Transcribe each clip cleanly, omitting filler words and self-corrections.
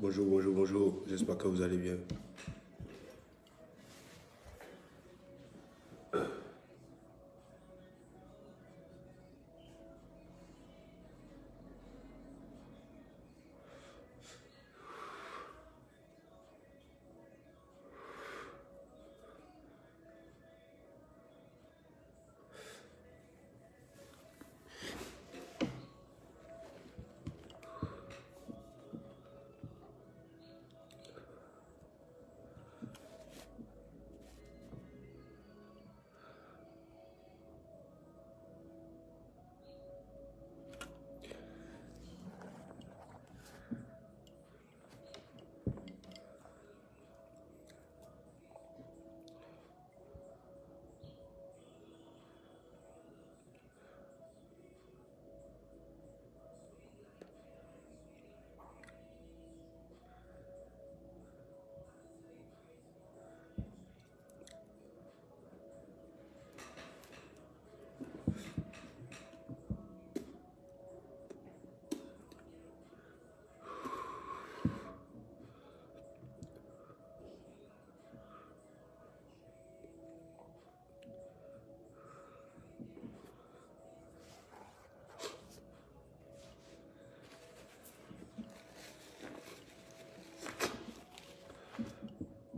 Bonjour, bonjour, bonjour. J'espère que vous allez bien.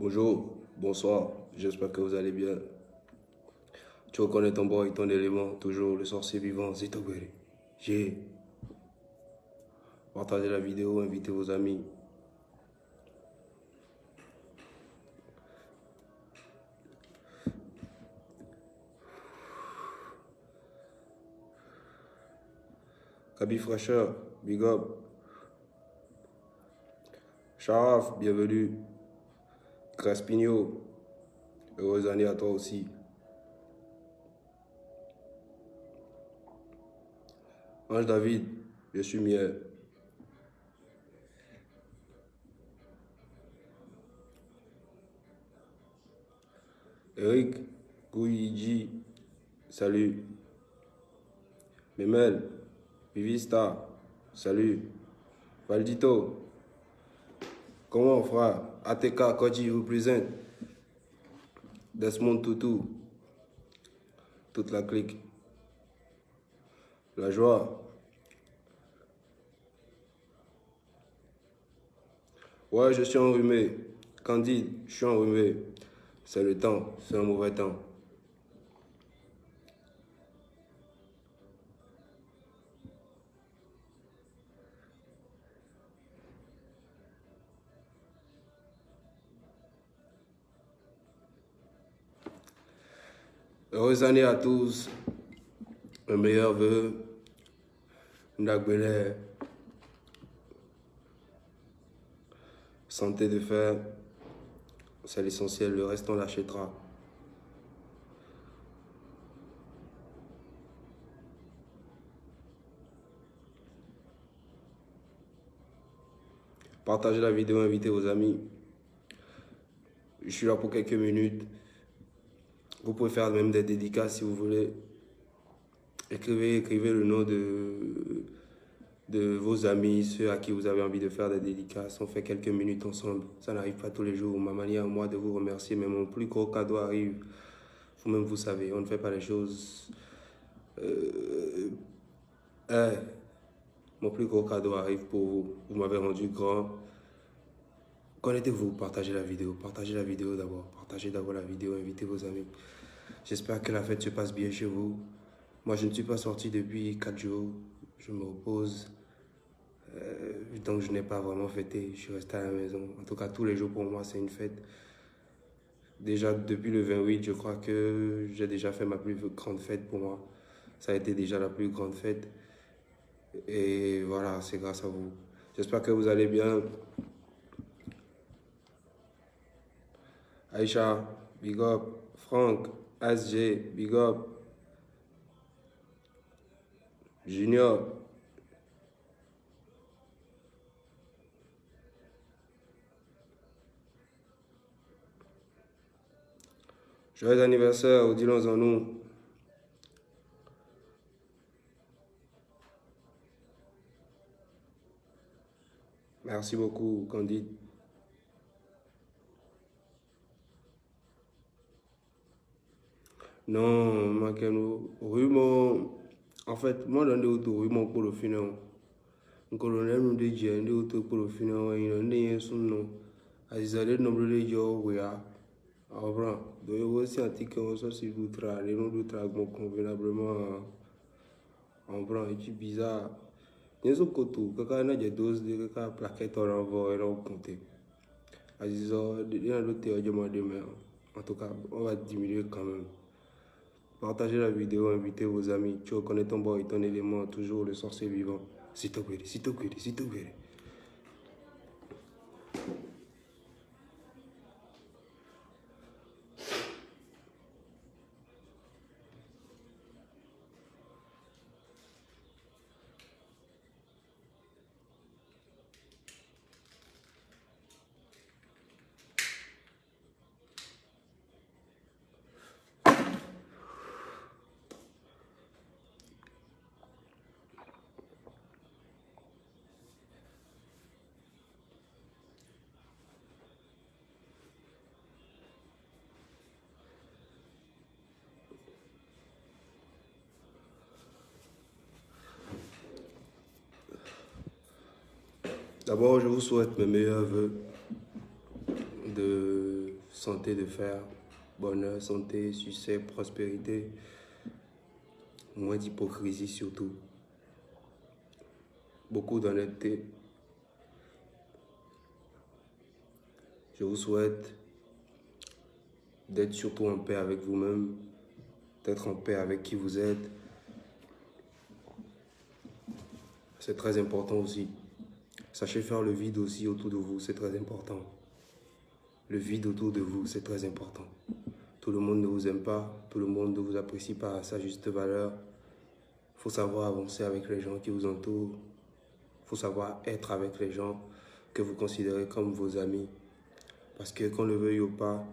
Bonjour, bonsoir. J'espère que vous allez bien. Tu reconnais ton boy, ton élément, toujours le sorcier vivant, Zitogwere. J'ai partagé la vidéo, invitez vos amis. Kabi Fraîcheur, big up. Sharaf, bienvenue. Craspigno, heureuse année à toi aussi. Ange David, je suis mieux. Eric, Gouiji, salut. Memel, Vivista, salut. Valdito, comment frère? ATK, Koji represent. Desmond Tutu, toute la clique. La joie. Ouais, je suis enrhumé. Candide, je suis enrhumé. C'est le temps, c'est un mauvais temps. Heureuse année à tous. Un meilleur vœu. Ndagbele. Santé de fer. C'est l'essentiel. Le reste, on l'achètera. Partagez la vidéo, invitez vos amis. Je suis là pour quelques minutes. Vous pouvez faire même des dédicaces si vous voulez. Écrivez le nom de vos amis, ceux à qui vous avez envie de faire des dédicaces. On fait quelques minutes ensemble. Ça n'arrive pas tous les jours. Ma manière à moi de vous remercier, mais mon plus gros cadeau arrive. Vous-même, vous savez, on ne fait pas les choses. Mon plus gros cadeau arrive pour vous. Vous m'avez rendu grand. Connectez-vous, partagez la vidéo. Partagez la vidéo d'abord. Partagez d'abord la vidéo, invitez vos amis. J'espère que la fête se passe bien chez vous. Moi, je ne suis pas sorti depuis 4 jours. Je me repose. Donc, je n'ai pas vraiment fêté. Je suis resté à la maison. En tout cas, tous les jours pour moi, c'est une fête. Déjà, depuis le 28, je crois que j'ai déjà fait ma plus grande fête pour moi. Ça a été déjà la plus grande fête. Et voilà, c'est grâce à vous. J'espère que vous allez bien. Aïcha, big up. Franck, SG, big up. Junior. Joyeux anniversaire, Odilon Zanou. Merci beaucoup, Candide. Non, Makeno, Rumo, en fait, moi, dans le auto, Rumo pour le final. Un colonel nous dit, j'ai un auto pour le final, il y a un lien son nom. Azizade nombre de jours, oui, ah. Alors, donc, aussi un ticket, on s'en s'il vous traite, les noms de traitement convenablement, en blanc, et tu bizarre. Il y a un côté, quand on a des doses de plaquettes, on envoie et on compte. Azizade, il y a un autre théorie, mais en tout cas, on va diminuer quand même. Partagez la vidéo, invitez vos amis. Tu reconnais ton boy, ton élément, toujours le sorcier vivant. S'il te plaît, s'il te plaît, s'il te plaît. D'abord, je vous souhaite mes meilleurs voeux de santé, de fer, bonheur, santé, succès, prospérité, moins d'hypocrisie surtout, beaucoup d'honnêteté. Je vous souhaite d'être surtout en paix avec vous-même, d'être en paix avec qui vous êtes. C'est très important aussi. Sachez faire le vide aussi autour de vous, c'est très important. Le vide autour de vous, c'est très important. Tout le monde ne vous aime pas, tout le monde ne vous apprécie pas à sa juste valeur. Il faut savoir avancer avec les gens qui vous entourent. Il faut savoir être avec les gens que vous considérez comme vos amis. Parce que qu'on le veuille ou pas,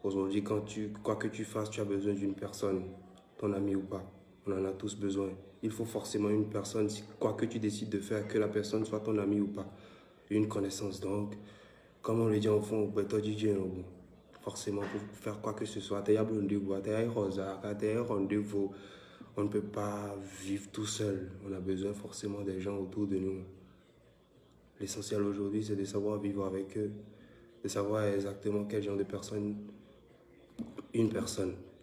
aujourd'hui, quoi que tu fasses, tu as besoin d'une personne, ton ami ou pas. On en a tous besoin. Il faut forcément une personne, quoi que tu décides de faire, que la personne soit ton ami ou pas. Une connaissance donc. Comme on le dit en fond, forcément pour faire quoi que ce soit, tu as rendez-vous. On ne peut pas vivre tout seul. On a besoin forcément des gens autour de nous. L'essentiel aujourd'hui, c'est de savoir vivre avec eux, de savoir exactement quel genre de personne,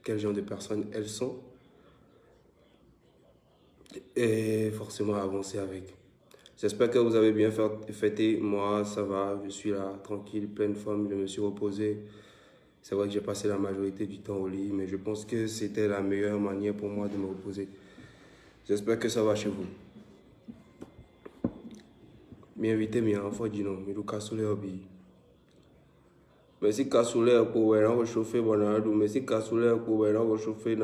quel genre de personnes elles sont, et forcément avancer avec. J'espère que vous avez bien fêté. Moi, ça va, je suis là, tranquille, pleine forme, je me suis reposé. C'est vrai que j'ai passé la majorité du temps au lit, mais je pense que c'était la meilleure manière pour moi de me reposer. J'espère que ça va chez vous. M'inviter, mes enfants, dis non, mais le cassoulet hobby. Mais si cassoulet pour chauffer, mais si cassoulet pour chauffer,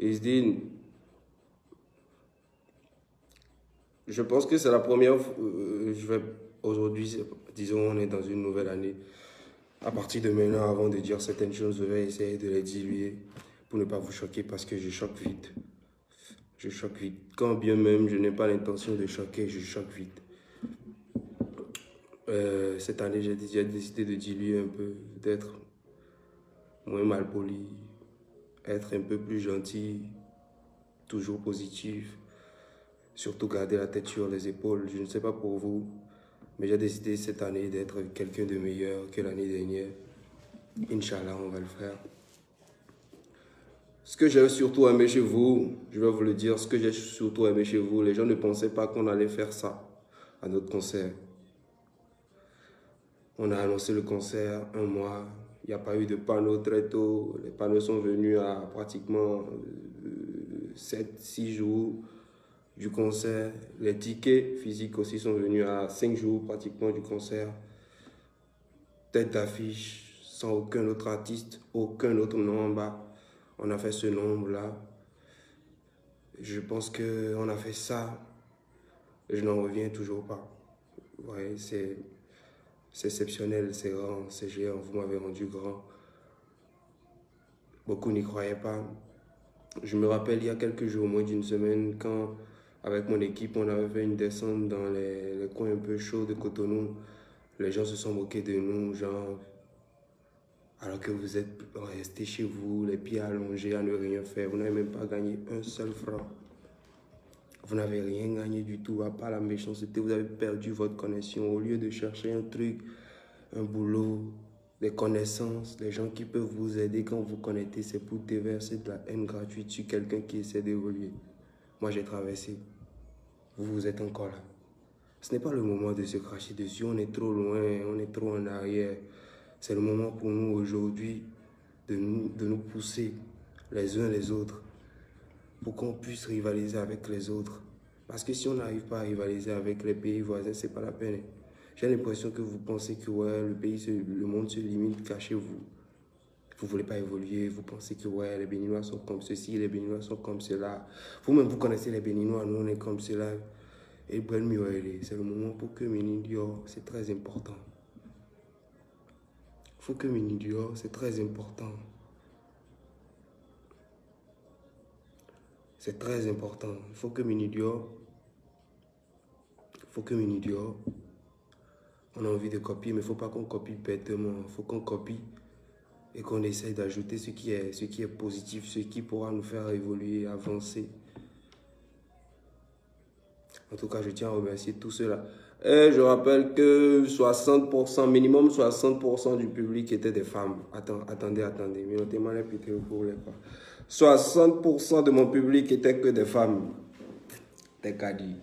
Isdine, je pense que c'est la première fois, aujourd'hui, disons, on est dans une nouvelle année. À partir de maintenant, avant de dire certaines choses, je vais essayer de les diluer pour ne pas vous choquer parce que je choque vite. Je choque vite. Quand bien même je n'ai pas l'intention de choquer, je choque vite. Cette année, j'ai décidé de diluer un peu, d'être moins malpoli, être un peu plus gentil, toujours positif, surtout garder la tête sur les épaules. Je ne sais pas pour vous, mais j'ai décidé cette année d'être quelqu'un de meilleur que l'année dernière. Inch'Allah, on va le faire. Ce que j'ai surtout aimé chez vous, je vais vous le dire, ce que j'ai surtout aimé chez vous, les gens ne pensaient pas qu'on allait faire ça à notre concert. On a annoncé le concert un mois, il n'y a pas eu de panneaux très tôt, les panneaux sont venus à pratiquement 7-6 jours du concert. Les tickets physiques aussi sont venus à 5 jours pratiquement du concert. Tête d'affiche, sans aucun autre artiste, aucun autre nom en bas. On a fait ce nombre-là. Je pense qu'on a fait ça. Je n'en reviens toujours pas. Ouais, c'est C'est exceptionnel, c'est grand, c'est géant, vous m'avez rendu grand. Beaucoup n'y croyaient pas. Je me rappelle il y a quelques jours, au moins d'une semaine, quand avec mon équipe, on avait fait une descente dans les coins un peu chauds de Cotonou. Les gens se sont moqués de nous, genre, alors que vous êtes restés chez vous, les pieds allongés à ne rien faire. Vous n'avez même pas gagné un seul franc. Vous n'avez rien gagné du tout, à part la méchanceté. Vous avez perdu votre connexion. Au lieu de chercher un truc, un boulot, des connaissances, les gens qui peuvent vous aider quand vous connectez, c'est pour déverser de la haine gratuite sur quelqu'un qui essaie d'évoluer. Moi, j'ai traversé. Vous êtes encore là. Ce n'est pas le moment de se cracher dessus. On est trop loin, on est trop en arrière. C'est le moment pour nous aujourd'hui de nous pousser les uns les autres pour qu'on puisse rivaliser avec les autres. Parce que si on n'arrive pas à rivaliser avec les pays voisins, c'est pas la peine. J'ai l'impression que vous pensez que ouais, le monde se limite qu'à chez vous. Vous ne voulez pas évoluer, vous pensez que ouais, les Béninois sont comme ceci, les Béninois sont comme cela. Vous-même, vous connaissez les Béninois, nous on est comme cela. Et c'est le moment pour que Ménidio, c'est très important. Il faut que Ménidio, c'est très important. C'est très important. Il faut que Ménidio, on a envie de copier, mais il ne faut pas qu'on copie bêtement. Il faut qu'on copie et qu'on essaye d'ajouter ce qui est positif, ce qui pourra nous faire évoluer, avancer. En tout cas, je tiens à remercier tous ceux-là. Et je rappelle que 60%, minimum 60% du public étaient des femmes. Attendez. Mais notez-moi les pétés pour les pas. 60% de mon public étaient que des femmes. T'es qu'à dire.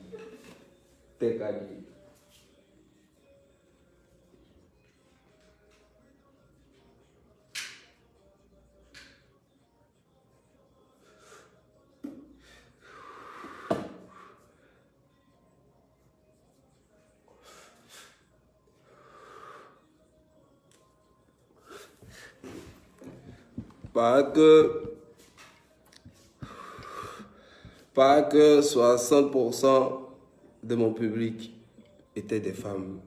Pas que 60% de mon public étaient des femmes.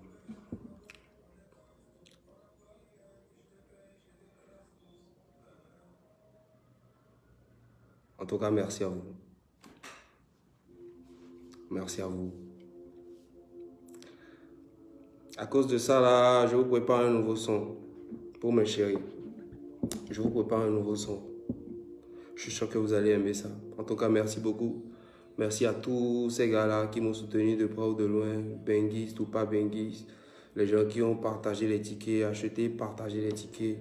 En tout cas, merci à vous. Merci à vous. À cause de ça, là, je vous prépare un nouveau son pour mes chéris. Je vous prépare un nouveau son. Je suis sûr que vous allez aimer ça. En tout cas, merci beaucoup. Merci à tous ces gars-là qui m'ont soutenu de près ou de loin. Benguis ou pas Benguis. Les gens qui ont partagé les tickets, acheté, partagé les tickets.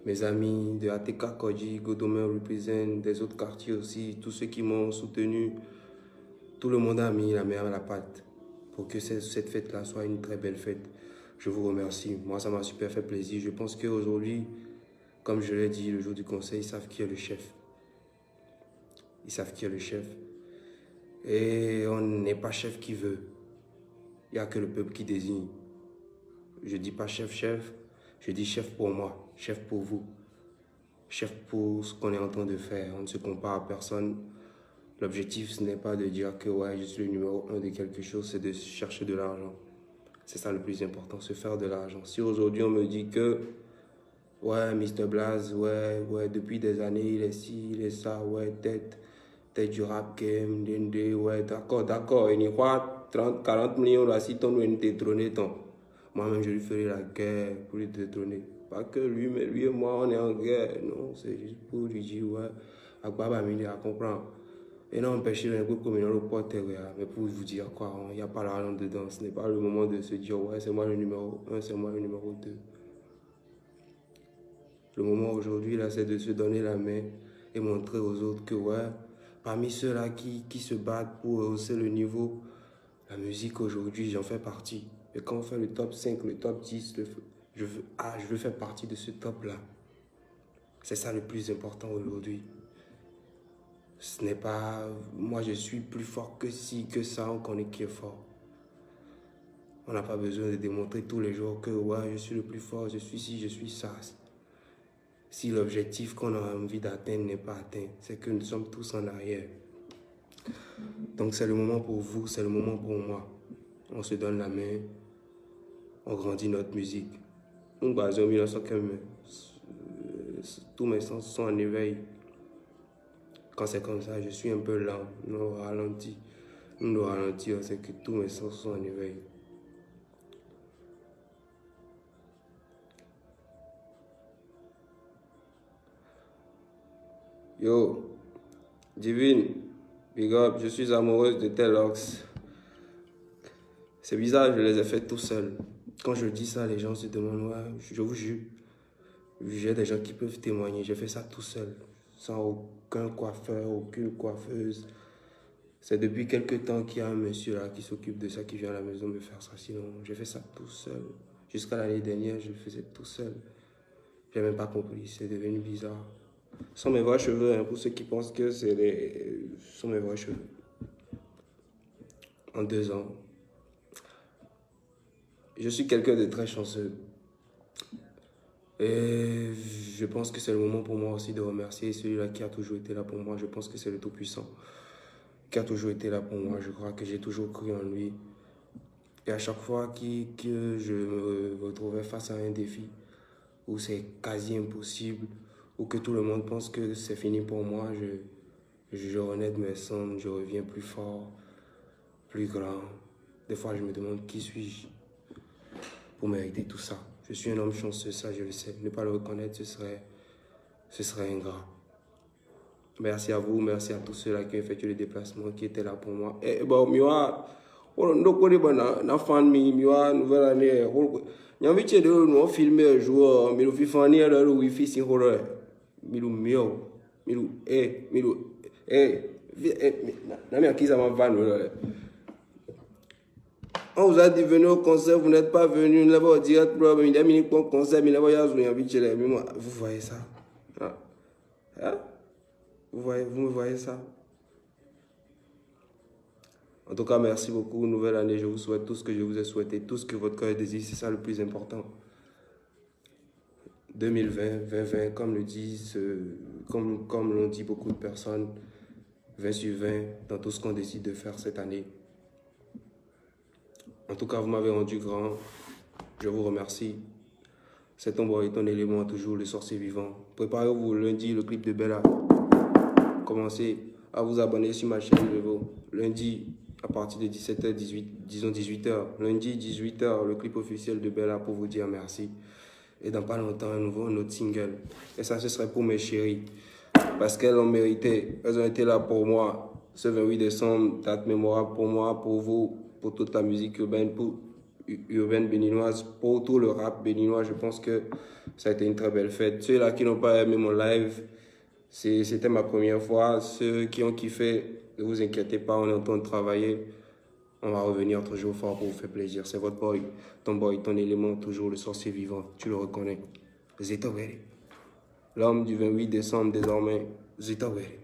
Mes amis de ATK Koji, Godomain Represent, des autres quartiers aussi. Tous ceux qui m'ont soutenu. Tout le monde a mis la main à la pâte pour que cette fête-là soit une très belle fête. Je vous remercie. Moi, ça m'a super fait plaisir. Je pense qu'aujourd'hui, comme je l'ai dit le jour du conseil, ils savent qui est le chef. Ils savent qui est le chef. Et on n'est pas chef qui veut. Il n'y a que le peuple qui désigne. Je ne dis pas chef, je dis chef pour moi, chef pour vous, chef pour ce qu'on est en train de faire. On ne se compare à personne. L'objectif, ce n'est pas de dire que ouais, je suis le numéro 1 de quelque chose, c'est de chercher de l'argent. C'est ça le plus important, se faire de l'argent. Si aujourd'hui on me dit que ouais, Mr. Blaze, ouais, depuis des années, il est ci, il est ça, ouais, tête du rap game, DND, ouais, d'accord, il y a 30, 40 millions là, si ton nous détrôné ton. Moi-même, je lui ferai la guerre pour lui détrôner. Pas que lui, mais lui et moi, on est en guerre. Non, c'est juste pour lui dire, ouais, à quoi va m'aider à comprendre. Et non, empêcher les groupes communaux au porteur, mais pour vous dire quoi, il n'y a pas l'argent dedans. Ce n'est pas le moment de se dire, ouais, c'est moi le numéro 1, c'est moi le numéro 2. Le moment aujourd'hui, là, c'est de se donner la main et montrer aux autres que, ouais, parmi ceux-là qui se battent pour hausser le niveau, la musique aujourd'hui, j'en fais partie. Et quand on fait le top 5, le top 10, je veux faire partie de ce top-là. C'est ça le plus important aujourd'hui. Ce n'est pas, moi je suis plus fort que ci, que ça, on connaît qui est fort. On n'a pas besoin de démontrer tous les jours que ouais, je suis le plus fort, je suis ci, je suis ça. Si l'objectif qu'on a envie d'atteindre n'est pas atteint, c'est que nous sommes tous en arrière. Donc c'est le moment pour vous, c'est le moment pour moi. On se donne la main, on grandit notre musique. Nous, en 1915, tous mes sens sont en éveil. Quand c'est comme ça, je suis un peu lent, nous ralentis. Nous ralentir, c'est que tous mes sens sont en éveil. Yo, Divine, big up, je suis amoureuse de tes locks. C'est bizarre, je les ai fait tout seul. Quand je dis ça, les gens se demandent, ouais, je vous jure. J'ai des gens qui peuvent témoigner, j'ai fait ça tout seul, sans aucun coiffeur, aucune coiffeuse. C'est depuis quelques temps qu'il y a un monsieur là qui s'occupe de ça, qui vient à la maison me faire ça. Sinon, j'ai fait ça tout seul. Jusqu'à l'année dernière, je le faisais tout seul. J'ai même pas compris, c'est devenu bizarre. Ce sont mes vrais cheveux, hein, pour ceux qui pensent que c'est des... Ce sont mes vrais cheveux. En 2 ans. Je suis quelqu'un de très chanceux. Et je pense que c'est le moment pour moi aussi de remercier celui-là qui a toujours été là pour moi. Je pense que c'est le Tout-Puissant qui a toujours été là pour moi. Je crois que j'ai toujours cru en lui. Et à chaque fois que je me retrouvais face à un défi où c'est quasi impossible, ou que tout le monde pense que c'est fini pour moi, je renais de mes cendres, je reviens plus fort, plus grand. Des fois, je me demande qui suis-je pour mériter tout ça. Je suis un homme chanceux, ça je le sais. Ne pas le reconnaître, ce serait ingrat. Merci à vous, merci à tous ceux-là qui ont effectué le déplacement, qui étaient là pour moi. Et bon, miwa, na fan miwa nouvelle année. J'ai envie de nous filmer un jour, mais le fifani est le wifi si horreur. Milou mio, milou nami qui ça m'a vanné. On vous a dit venez au concert, vous n'êtes pas venu, vous n'avez pas dit problème, il y a mis un concert, mais vous voyez ça? Hein? Vous me voyez ça? En tout cas, merci beaucoup. Nouvelle année, je vous souhaite tout ce que je vous ai souhaité, tout ce que votre cœur désire, c'est ça le plus important. 2020, comme le disent, comme l'ont dit beaucoup de personnes, 20 sur 20 dans tout ce qu'on décide de faire cette année. En tout cas, vous m'avez rendu grand. Je vous remercie. C'est ton boy, ton élément, toujours le sorcier vivant. Préparez-vous lundi, le clip de Bella. Commencez à vous abonner sur ma chaîne lundi à partir de 17h, 18h. Lundi, 18h, le clip officiel de Bella pour vous dire merci. Et dans pas longtemps, un autre single. Et ça, ce serait pour mes chéries. Parce qu'elles ont mérité. Elles ont été là pour moi. Ce 28 décembre, date mémorable pour moi, pour vous, pour toute la musique urbaine, urbaine béninoise, pour tout le rap béninois. Je pense que ça a été une très belle fête. Ceux-là qui n'ont pas aimé mon live, c'était ma première fois. Ceux qui ont kiffé, ne vous inquiétez pas, on est en train de travailler. On va revenir toujours fort pour vous faire plaisir. C'est votre boy, ton élément, toujours le sorcier vivant. Tu le reconnais. Zitoweri. L'homme du 28 décembre désormais. Zitoweri.